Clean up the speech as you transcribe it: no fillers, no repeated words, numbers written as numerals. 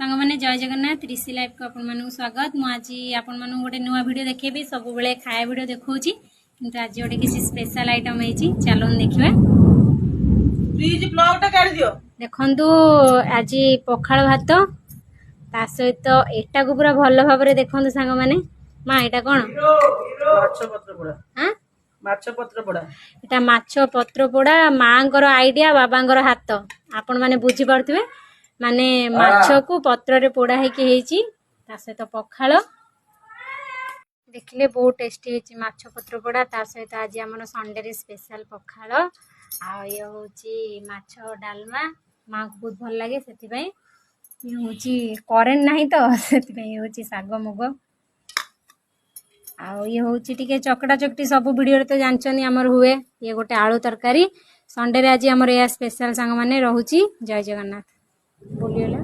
सांग मैंने जय जगन्नाथ ऋषि लाइफ को आपण मानक स्वागत। मु आज आपण मानक गोटे नुआ वीडियो देखेबी। सब बेले खाया वीडियो देखौची किंतु आज गोटे किसी स्पेशल आइटम हेची चलोन देखिबा। प्लीज ब्लॉग टा काढ दियो। देखंतु आज पखाळ भात ता सहित एटा को पूरा भल भाबरे देखंतु सांग माने। मा एटा कोन माछ पत्र पोड़ा। हां माछ पत्र पोड़ा। एटा माछ पत्र पोड़ा मांकर आइडिया बाबांकर हाथ आपण माने बुझी परथिबे। माने माछ को पत्र रे पोड़ा है कि हेची ता सहित पखाळ देखिले बहुत टेस्टी हेची माछ पत्र पोड़ा ता सहित आज हमर संडे रे स्पेशल पखाळ आ ये होची माछ डालमा मां को बहुत भल लागे सेति पई ये होची करेंट नाही तो सेति पई होची साग मुग आ ये होची टिके चकड़ा चकटी सब वीडियो रे तो जानचनी हमर हुए। ये गोटे आलू तरकारी संडे रे आज हमर या स्पेशल संग माने रहूची। जय जगन्नाथ बोलियोला।